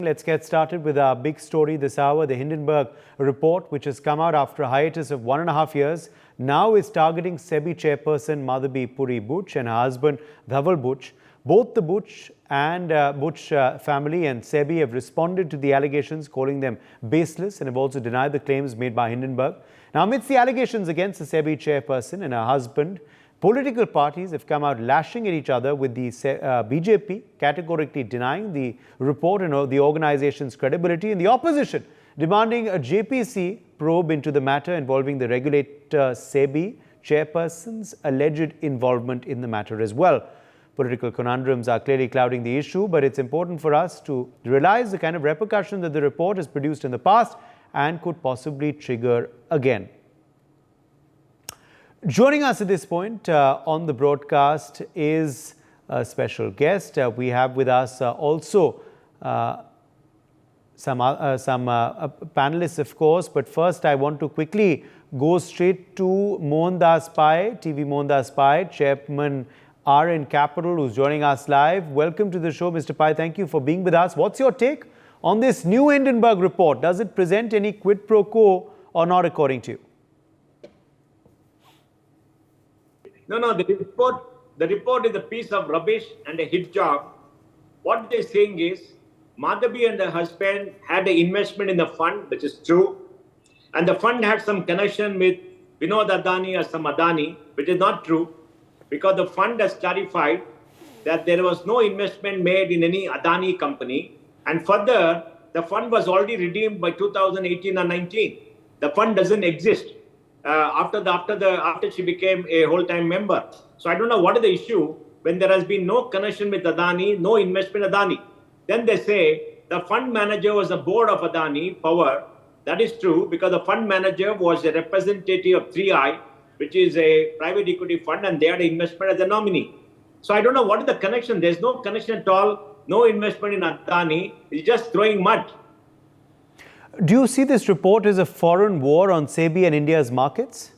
Let's get started with our big story this hour. The Hindenburg report, which has come out after a hiatus of 1.5 years, now is targeting SEBI chairperson Madhabi Puri Buch and her husband Dhaval Buch. Both the Buch and Buch family and SEBI have responded to the allegations, calling them baseless, and have also denied the claims made by Hindenburg. Now, amidst the allegations against the SEBI chairperson and her husband, political parties have come out lashing at each other, with the BJP categorically denying the report and the organization's credibility, and the opposition demanding a JPC probe into the matter involving the regulator SEBI chairperson's alleged involvement in the matter as well. Political conundrums are clearly clouding the issue, but it's important for us to realize the kind of repercussion that the report has produced in the past and could possibly trigger again. Joining us at this point on the broadcast is a special guest. We have with us also some panelists, of course. But first, I want to quickly go straight to Mohandas Pai, TV Mohandas Pai, Chairman RN Capital, who's joining us live. Welcome to the show, Mr. Pai. Thank you for being with us. What's your take on this new Hindenburg report? Does it present any quid pro quo or not, according to you? No, the report is a piece of rubbish and a hit job. What they're saying is, Madhabi and her husband had an investment in the fund, which is true. And the fund had some connection with Vinod Adani or some Adani, which is not true, because the fund has clarified that there was no investment made in any Adani company. And further, the fund was already redeemed by 2018 or 19. The fund doesn't exist. After she became a whole-time member. So I don't know what is the issue when there has been no connection with Adani, no investment in Adani. Then they say the fund manager was the board of Adani Power. That is true, because the fund manager was a representative of 3i, which is a private equity fund, and they had an investment as a nominee. So I don't know what is the connection. There's no connection at all, no investment in Adani. It's just throwing mud. Do you see this report as a foreign war on SEBI and India's markets?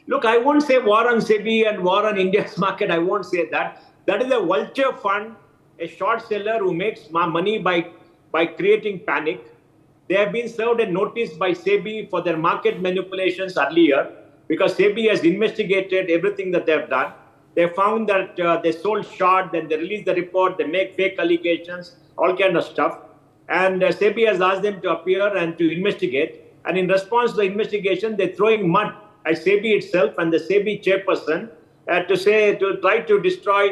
Look, I won't say war on SEBI and war on India's market. I won't say that. That is a vulture fund, a short seller who makes money by creating panic. They have been served a notice by SEBI for their market manipulations earlier, because SEBI has investigated everything that they have done. They found that they sold short, then they release the report, they make fake allegations, all kind of stuff. And SEBI has asked them to appear and to investigate. And in response to the investigation, they're throwing mud at SEBI itself and the SEBI chairperson to try to destroy,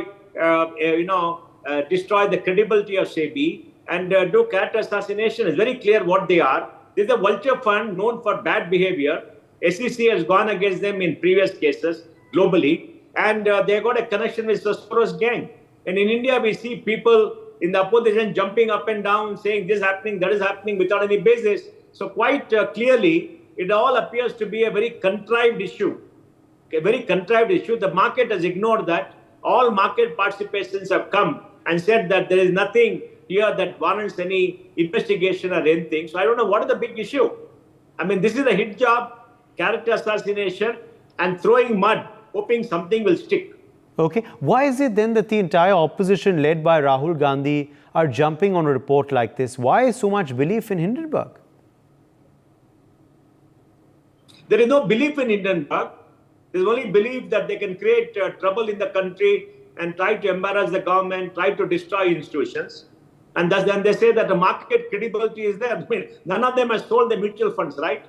destroy the credibility of SEBI and do character assassination. It's very clear what they are. This is a vulture fund known for bad behavior. SEC has gone against them in previous cases globally, and they got a connection with the Soros gang. And in India, we see people in the opposition jumping up and down, saying this is happening, that is happening, without any basis. So quite clearly, it all appears to be a very contrived issue. A very contrived issue. The market has ignored that. All market participations have come and said that there is nothing here that warrants any investigation or anything. So I don't know what is the big issue. I mean, this is a hit job, character assassination, and throwing mud, hoping something will stick. Okay. Why is it then that the entire opposition led by Rahul Gandhi are jumping on a report like this? Why so much belief in Hindenburg? There is no belief in Hindenburg. There's only belief that they can create trouble in the country and try to embarrass the government, try to destroy institutions. And then they say that the market credibility is there. I mean, none of them has sold the mutual funds, right?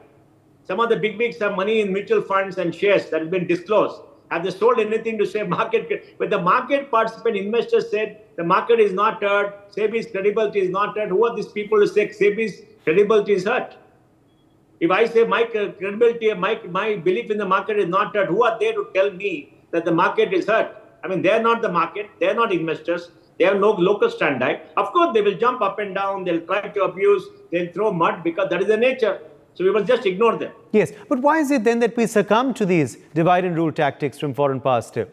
Some of the big wigs have money in mutual funds and shares that has been disclosed. Have they sold anything to say market? But the market participant investors said the market is not hurt, SEBI's credibility is not hurt. Who are these people to say SEBI's credibility is hurt? If I say my credibility, my belief in the market is not hurt, who are they to tell me that the market is hurt? I mean, they're not the market, they're not investors, they have no local standard. Of course, they will jump up and down, they'll try to abuse, they'll throw mud, because that is the nature. So we will just ignore them. Yes, but why is it then that we succumb to these divide and rule tactics from foreign powers still?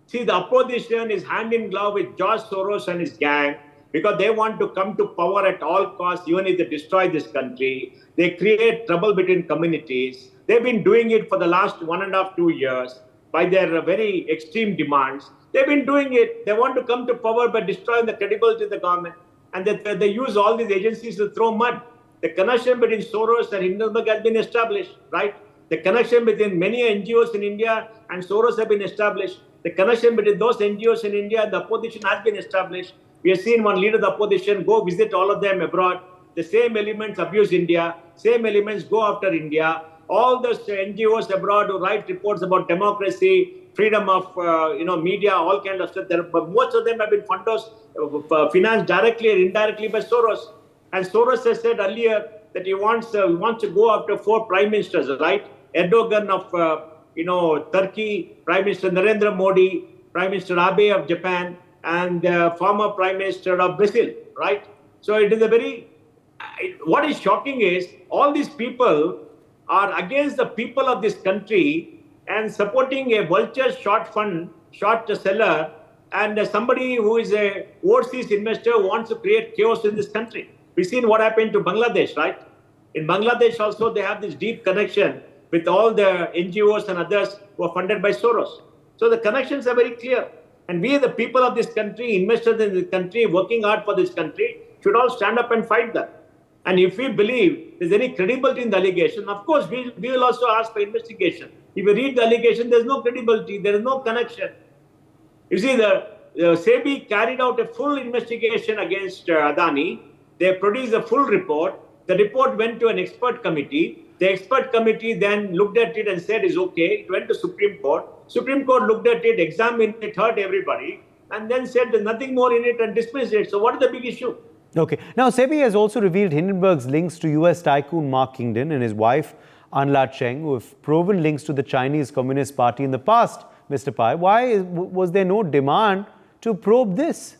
See, the opposition is hand in glove with George Soros and his gang, because they want to come to power at all costs, even if they destroy this country. They create trouble between communities. They've been doing it for the last 1.5 to 2 years. by their very extreme demands. They've been doing it. They want to come to power by destroying the credibility of the government. And they use all these agencies to throw mud. The connection between Soros and Hindenburg has been established, right? The connection between many NGOs in India and Soros have been established. The connection between those NGOs in India and the opposition has been established. We have seen one leader of the opposition go visit all of them abroad. The same elements abuse India. Same elements go after India. All those NGOs abroad who write reports about democracy, freedom of media, all kind of stuff. But most of them have been financed directly or indirectly by Soros. And Soros has said earlier that he wants to go after 4 prime ministers, right? Erdogan of Turkey, Prime Minister Narendra Modi, Prime Minister Abe of Japan, and former Prime Minister of Brazil, right? So it is what is shocking is all these people are against the people of this country and supporting a vulture short seller, and somebody who is a overseas investor who wants to create chaos in this country. We've seen what happened to Bangladesh, right? In Bangladesh also, they have this deep connection with all the NGOs and others who are funded by Soros. So the connections are very clear. And we, the people of this country, investors in this country, working hard for this country, should all stand up and fight that. And if we believe there's any credibility in the allegation, of course, we will also ask for investigation. If you read the allegation, there's no credibility, there is no connection. You see, the SEBI carried out a full investigation against Adani. They produced a full report. The report went to an expert committee. The expert committee then looked at it and said it's okay. It went to Supreme Court. Supreme Court looked at it, examined it, heard everybody, and then said there's nothing more in it and dismissed it. So what is the big issue? Okay. Now, SEBI has also revealed Hindenburg's links to US tycoon Mark Kingdon and his wife, Anla Cheng, who have proven links to the Chinese Communist Party in the past, Mr. Pai. Why was there no demand to probe this?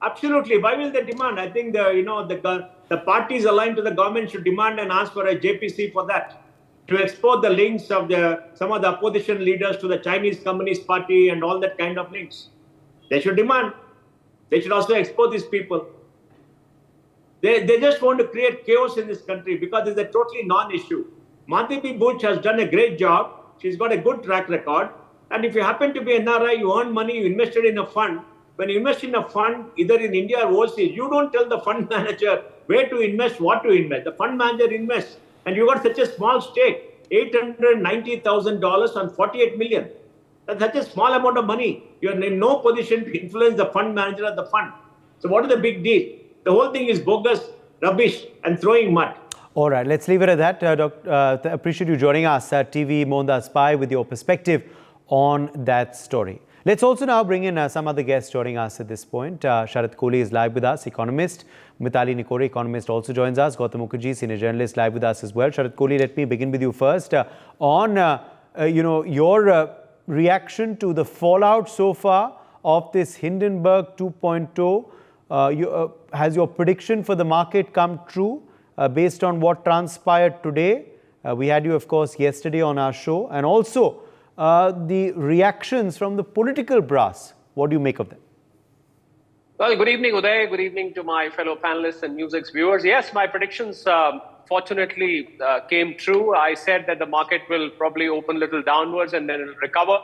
Absolutely. Why will they demand? I think the parties aligned to the government should demand and ask for a JPC for that, to expose the links of some of the opposition leaders to the Chinese Communist Party and all that kind of links. They should demand. They should also expose these people. They just want to create chaos in this country because it's a totally non-issue. Madhabi Buch has done a great job. She's got a good track record. And if you happen to be an NRI, you earn money, you invested in a fund. When you invest in a fund, either in India or overseas, you don't tell the fund manager where to invest, what to invest. The fund manager invests. And you got such a small stake, $890,000 on 48 million. That's such a small amount of money. You're in no position to influence the fund manager of the fund. So what is the big deal? The whole thing is bogus, rubbish, and throwing mud. All right, let's leave it at that. Doctor, appreciate you joining us, TV Mohandas Pai, with your perspective on that story. Let's also now bring in some other guests joining us at this point. Sharat Kohli is live with us, economist. Mitali Nikore, economist, also joins us. Gautam Mukherjee, senior journalist, live with us as well. Sharat Kohli, let me begin with you first. On your reaction to the fallout so far of this Hindenburg 2.0. Has your prediction for the market come true based on what transpired today? We had you, of course, yesterday on our show. And also the reactions from the political brass. What do you make of them? Well, good evening, Uday. Good evening to my fellow panelists and Newsx viewers. Yes, my predictions fortunately came true. I said that the market will probably open a little downwards and then it will recover.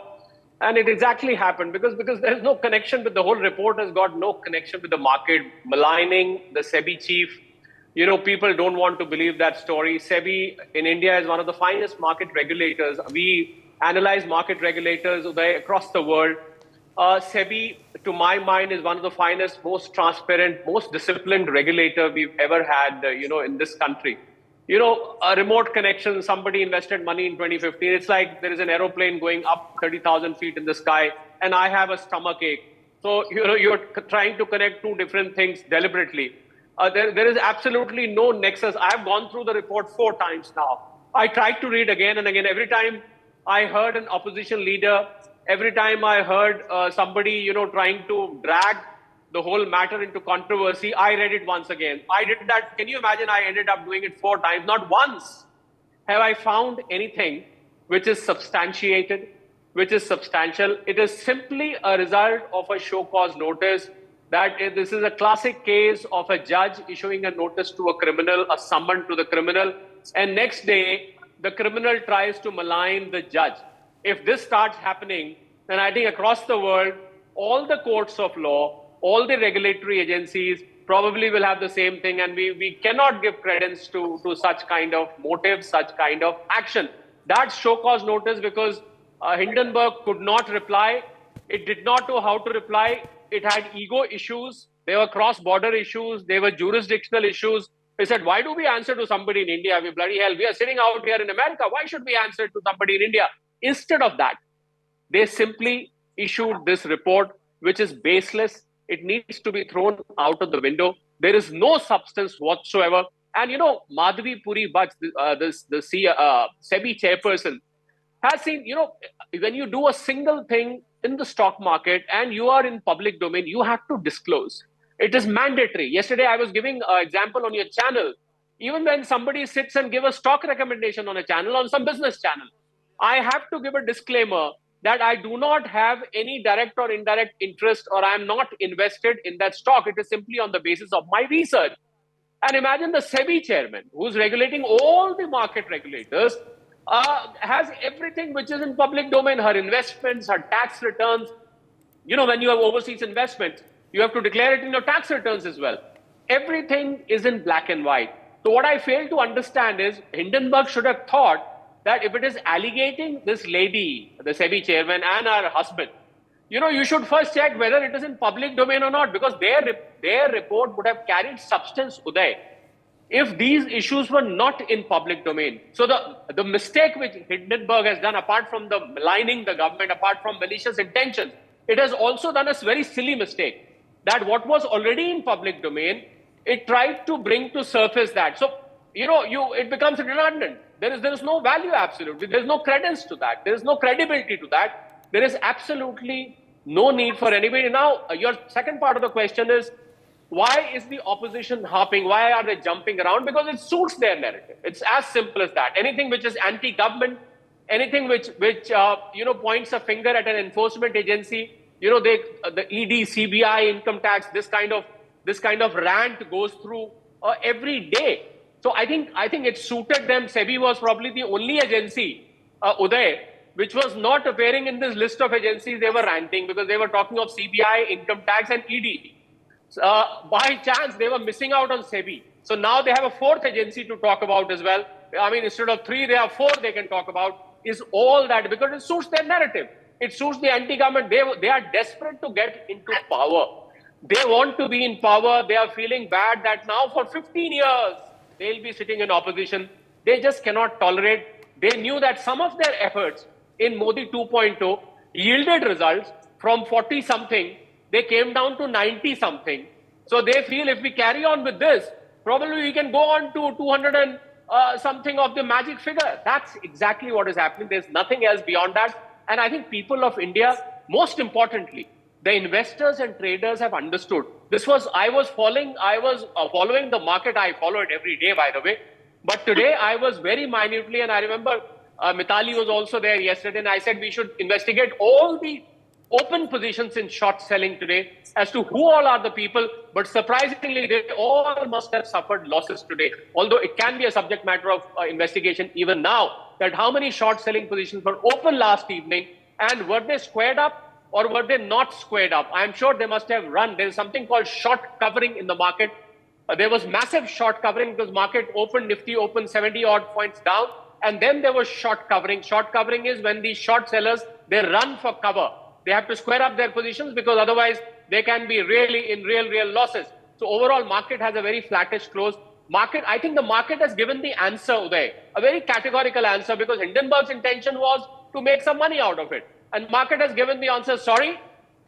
And it exactly happened because there's no connection with the whole report, has got no connection with the market, maligning the SEBI chief. People don't want to believe that story. SEBI in India is one of the finest market regulators. We analyze market regulators across the world. SEBI, to my mind, is one of the finest, most transparent, most disciplined regulator we've ever had, in this country. A remote connection, somebody invested money in 2015. It's like there is an aeroplane going up 30,000 feet in the sky and I have a stomach ache. So, you're trying to connect two different things deliberately. There is absolutely no nexus. I've gone through the report 4 times now. I tried to read again and again. Every time I heard an opposition leader, every time I heard somebody, trying to drag the whole matter into controversy, I read it once again. I did that. Can you imagine? I ended up doing it 4 times. Not once have I found anything which is substantiated, which is substantial. It is simply a result of a show cause notice. That this is a classic case of a judge issuing a notice to a criminal, a summon to the criminal, and next day the criminal tries to malign the judge. if this starts happening, then I think across the world, all the courts of law, all the regulatory agencies probably will have the same thing, and we cannot give credence to such kind of motives, such kind of action. That's show cause notice because Hindenburg could not reply. It did not know how to reply. It had ego issues. There were cross-border issues. There were jurisdictional issues. He said, why do we answer to somebody in India? We bloody hell, we are sitting out here in America. Why should we answer to somebody in India? Instead of that, they simply issued this report, which is baseless. It needs to be thrown out of the window. There is no substance whatsoever. And you know, Madhavi Puri Bhatt, the SEBI chairperson, has seen, you know, when you do a single thing in the stock market and you are in public domain, you have to disclose. It is mandatory. Yesterday, I was giving an example on your channel. Even when somebody sits and gives a stock recommendation on a channel, on some business channel, I have to give a disclaimer that I do not have any direct or indirect interest, or I am not invested in that stock. It is simply on the basis of my research. And imagine the SEBI chairman, who's regulating all the market regulators, has everything which is in public domain, her investments, her tax returns. You know, when you have overseas investments, you have to declare it in your tax returns as well. Everything is in black and white. So what I fail to understand is Hindenburg should have thought that if it is alienating this lady, the SEBI chairman, and her husband, you know, you should first check whether it is in public domain or not, because their report would have carried substance, Uday, if these issues were not in public domain. So the mistake which Hindenburg has done, apart from the maligning the government, apart from malicious intentions, it has also done a very silly mistake, that what was already in public domain, it tried to bring to surface that. So, you know, it becomes redundant. There is no value, absolutely. There is no credence to that. There is no credibility to that. There is absolutely no need for anybody. Now, your second part of the question is, why is the opposition harping? Why are they jumping around? Because it suits their narrative. It's as simple as that. Anything which is anti-government, anything which you know, points a finger at an enforcement agency, you know, the ED, CBI, income tax, this kind of rant goes through every day. So I think it suited them. SEBI was probably the only agency, Uday, which was not appearing in this list of agencies they were ranting, because they were talking of CBI, income tax, and ED. By chance, they were missing out on SEBI. So now they have a fourth agency to talk about as well. I mean, instead of three, they have four they can talk about. Is all that because it suits their narrative. It suits the anti-government. They are desperate to get into power. They want to be in power. They are feeling bad that now for 15 years, they'll be sitting in opposition. They just cannot tolerate. They knew that some of their efforts in Modi 2.0 yielded results. From 40-something, they came down to 90-something. So they feel if we carry on with this, probably we can go on to 200 and something of the magic figure. That's exactly what is happening. There's nothing else beyond that. And I think people of India, most importantly, the investors and traders have understood. I was following the market. I follow it every day, by the way. But today I was very minutely, and I remember Mitali was also there yesterday, and I said we should investigate all the open positions in short selling today as to who all are the people. But surprisingly, they all must have suffered losses today. Although it can be a subject matter of investigation even now, that how many short selling positions were open last evening, and were they squared up or were they not squared up? I'm sure they must have run. There is something called short covering in the market. There was massive short covering because market opened, Nifty opened 70 odd points down, and then there was short covering. Short covering is when these short sellers, they run for cover. They have to square up their positions because otherwise they can be really in real losses. So overall market has a very flattish close. I think the market has given the answer, Uday, a very categorical answer, because Hindenburg's intention was to make some money out of it. And market has given the answer, sorry,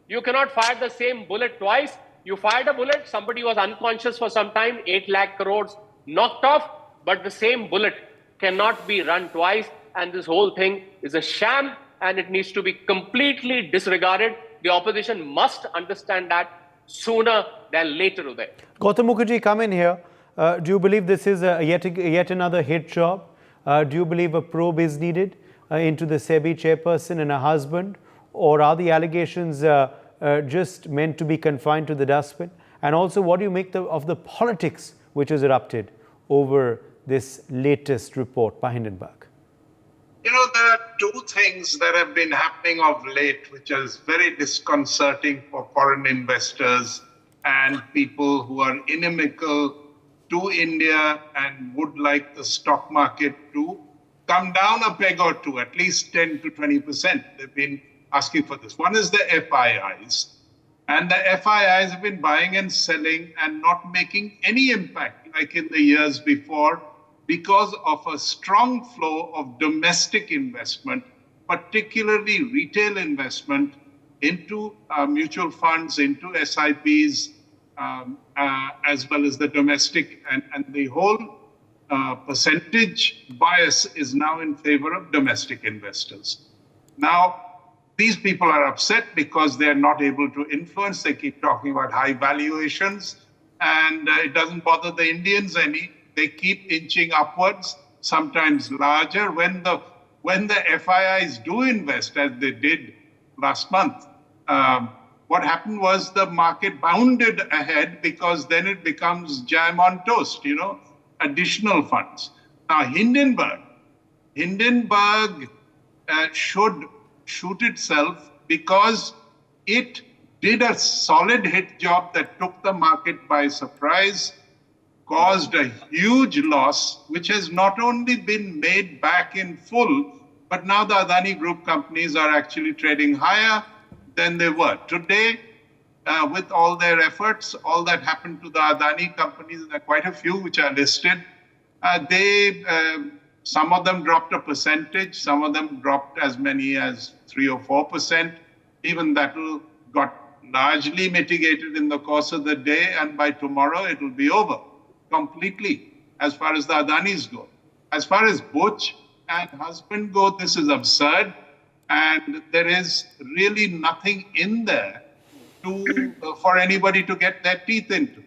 you cannot fire the same bullet twice. You fired a bullet, somebody was unconscious for some time, 8 lakh crores knocked off, but the same bullet cannot be run twice. And this whole thing is a sham, and it needs to be completely disregarded. The opposition must understand that sooner than later, Uday. Gautam Mukherjee, come in here. Do you believe this is yet another hit job? Do you believe a probe is needed into the SEBI chairperson and her husband? Or are the allegations just meant to be confined to the dustbin? And also, what do you make of the politics which has erupted over this latest report by Hindenburg? There are two things that have been happening of late, which is very disconcerting for foreign investors and people who are inimical to India and would like the stock market to come down a peg or two, at least 10 to 20%. They've been asking for this. One is the FIIs. And the FIIs have been buying and selling and not making any impact like in the years before, because of a strong flow of domestic investment, particularly retail investment into mutual funds, into SIPs, as well as the domestic. And the whole percentage bias is now in favor of domestic investors. Now, these people are upset because they're not able to influence. They keep talking about high valuations, and it doesn't bother the Indians any. They keep inching upwards, sometimes larger. When the FIIs do invest, as they did last month, what happened was the market bounded ahead, because then it becomes jam on toast, additional funds. Now, Hindenburg should shoot itself, because it did a solid hit job that took the market by surprise, caused a huge loss, which has not only been made back in full, but now the Adani Group companies are actually trading higher than they were. Today, with all their efforts, all that happened to the Adani companies, there are quite a few which are listed, some of them dropped a percentage, some of them dropped as many as 3 or 4%. Even that got largely mitigated in the course of the day, and by tomorrow it will be over completely as far as the Adanis go. As far as Butch and husband go, this is absurd, and there is really nothing in there for anybody to get their teeth into.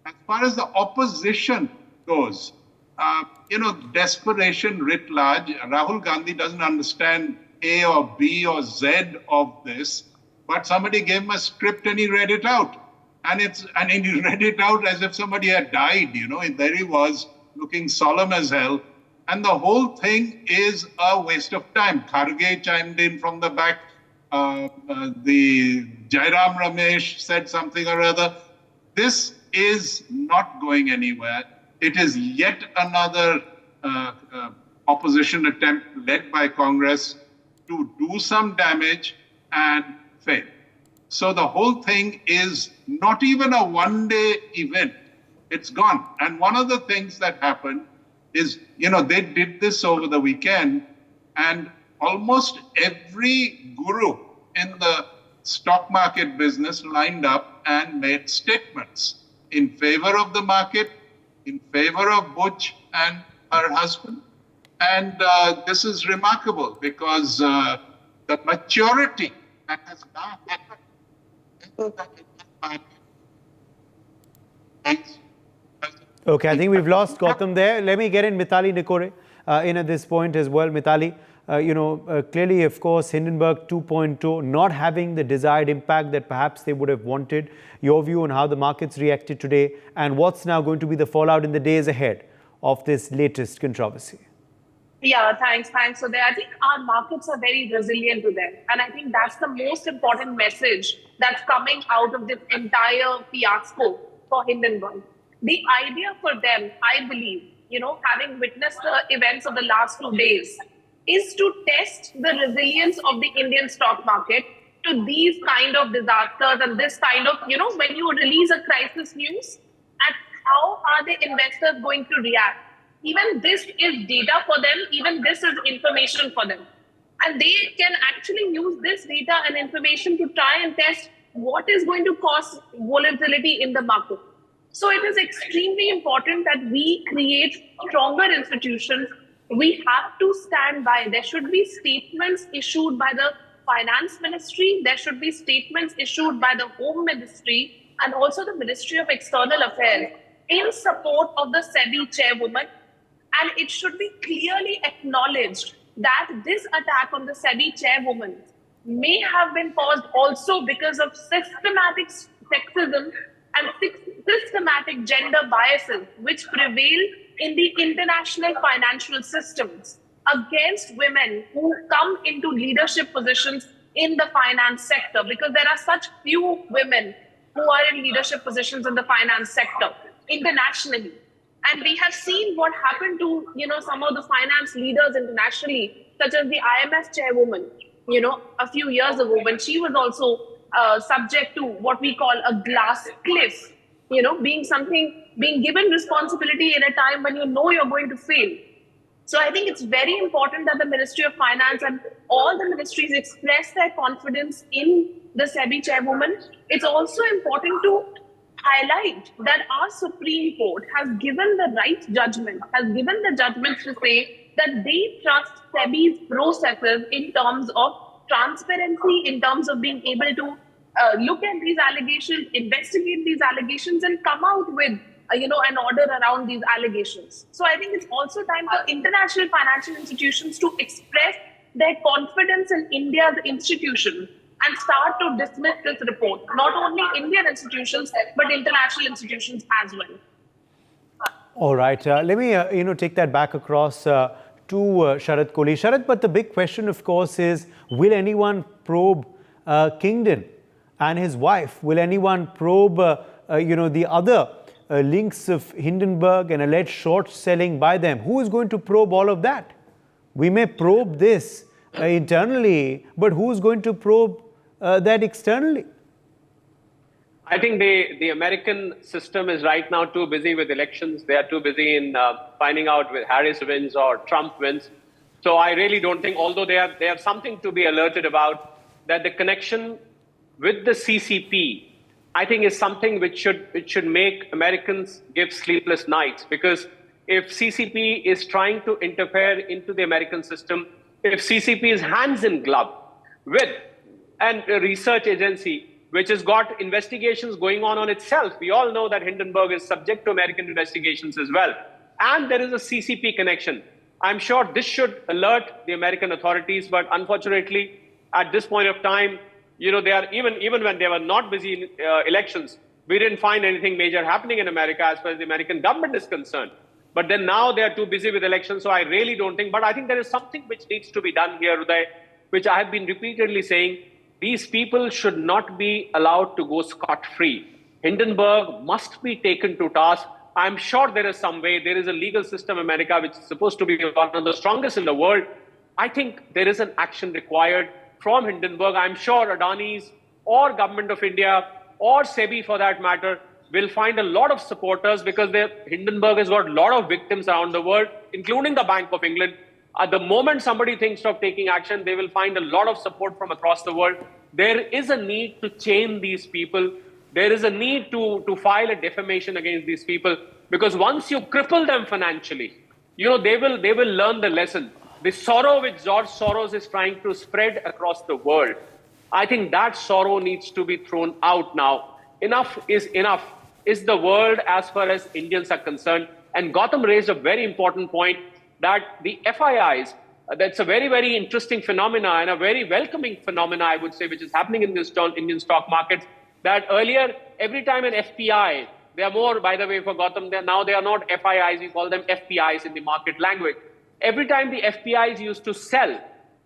As far as the opposition goes, desperation writ large. Rahul Gandhi doesn't understand A or B or Z of this, but somebody gave him a script and he read it out. And he read it out as if somebody had died, and there he was, looking solemn as hell. And the whole thing is a waste of time. Kharge chimed in from the back. The Jairam Ramesh said something or other. This is not going anywhere. It is yet another opposition attempt led by Congress to do some damage and fail. So the whole thing is not even a one-day event. It's gone. And one of the things that happened is, they did this over the weekend, and almost every guru in the stock market business lined up and made statements in favor of the market, in favor of Butch and her husband. And this is remarkable, because the maturity that has now happened into the market. Okay, I think we've lost Gautam there. Let me get in Mithali Nikore in at this point as well. Mithali, clearly, of course, Hindenburg 2.0 not having the desired impact that perhaps they would have wanted. Your view on how the markets reacted today, and what's now going to be the fallout in the days ahead of this latest controversy? Yeah, thanks. So I think our markets are very resilient to them. And I think that's the most important message that's coming out of this entire fiasco for Hindenburg. The idea for them, I believe, having witnessed the events of the last 2 days, is to test the resilience of the Indian stock market to these kind of disasters and this kind of, when you release a crisis news, and how are the investors going to react? Even this is data for them, even this is information for them. And they can actually use this data and information to try and test what is going to cause volatility in the market. So it is extremely important that we create stronger institutions. We have to stand by. There should be statements issued by the Finance Ministry. There should be statements issued by the Home Ministry and also the Ministry of External Affairs in support of the SEBI chairwoman. And it should be clearly acknowledged that this attack on the SEBI chairwoman may have been caused also because of systematic sexism and systematic gender biases which prevail in the international financial systems. against women who come into leadership positions in the finance sector, because there are such few women who are in leadership positions in the finance sector internationally. And we have seen what happened to, some of the finance leaders internationally, such as the IMF chairwoman, a few years ago, when she was also subject to what we call a glass cliff, being given responsibility in a time when you're going to fail. So I think it's very important that the Ministry of Finance and all the ministries express their confidence in the SEBI chairwoman. It's also important to highlight that our Supreme Court has given the right judgment, to say that they trust SEBI's processes in terms of transparency, in terms of being able to look at these allegations, investigate these allegations, and come out with an order around these allegations. So I think it's also time for international financial institutions to express their confidence in India's institutions and start to dismiss this report. Not only Indian institutions, but international institutions as well. All right. Let me, take that back across to Sharad Kohli. Sharad, but the big question, of course, is will anyone probe Kingdon and his wife? Will anyone probe, the other links of Hindenburg and alleged short selling by them? Who is going to probe all of that? We may probe this internally, but who's going to probe that externally? I think the American system is right now too busy with elections. They are too busy in finding out whether Harris wins or Trump wins. So I really don't think, although they have something to be alerted about, that the connection with the CCP, I think, is something which should make Americans give sleepless nights. Because if CCP is trying to interfere into the American system, if CCP is hands in glove with a research agency which has got investigations going on itself, we all know that Hindenburg is subject to American investigations as well, and there is a CCP connection, I'm sure this should alert the American authorities. But unfortunately, at this point of time, they are even when they were not busy in elections, we didn't find anything major happening in America as far as the American government is concerned. But then now they are too busy with elections, so I really don't think. But I think there is something which needs to be done here, Uday, which I have been repeatedly saying. These people should not be allowed to go scot-free. Hindenburg must be taken to task. I'm sure there is some way. There is a legal system in America which is supposed to be one of the strongest in the world. I think there is an action required from Hindenburg. I'm sure Adani's or Government of India or SEBI for that matter will find a lot of supporters, because Hindenburg has got a lot of victims around the world, including the Bank of England. At the moment somebody thinks of taking action, they will find a lot of support from across the world. There is a need to chain these people. There is a need to file a defamation against these people, because once you cripple them financially, they will learn the lesson. The sorrow which George Soros is trying to spread across the world, I think that sorrow needs to be thrown out now. Enough is enough, is the world as far as Indians are concerned. And Gautam raised a very important point, that the FIIs, that's a very, very interesting phenomena and a very welcoming phenomena, I would say, which is happening in this Indian stock markets. That earlier, every time an FPI, they are more, by the way, for Gautam, now they are not FIIs, we call them FPIs in the market language. Every time the FPIs used to sell,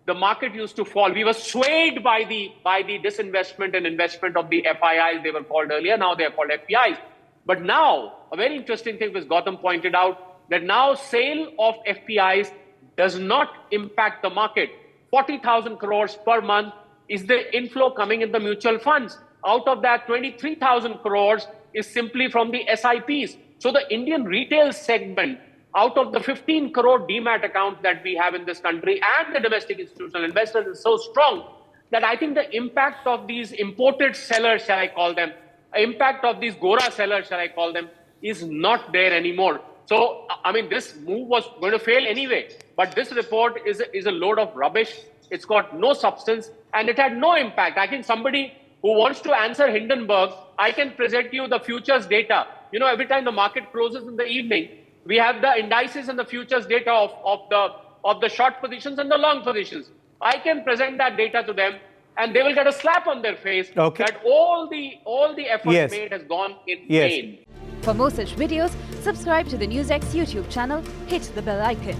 the market used to fall. We were swayed by the disinvestment and investment of the FIIs, they were called earlier, now they are called FPIs. But now, a very interesting thing which Gautam pointed out, that now sale of FPIs does not impact the market. 40,000 crores per month is the inflow coming in the mutual funds. Out of that, 23,000 crores is simply from the SIPs. So the Indian retail segment, out of the 15 crore demat accounts that we have in this country and the domestic institutional investors, is so strong that I think the impact of these imported sellers, shall I call them, impact of these Gora sellers, shall I call them, is not there anymore. So, I mean, this move was going to fail anyway. But this report is a load of rubbish. It's got no substance and it had no impact. I think somebody who wants to answer Hindenburg, I can present you the futures data. Every time the market closes in the evening, we have the indices and the futures data of the short positions and the long positions. I can present that data to them and they will get a slap on their face that all the effort made has gone in vain. For more such videos, subscribe to the NewsX YouTube channel, hit the bell icon.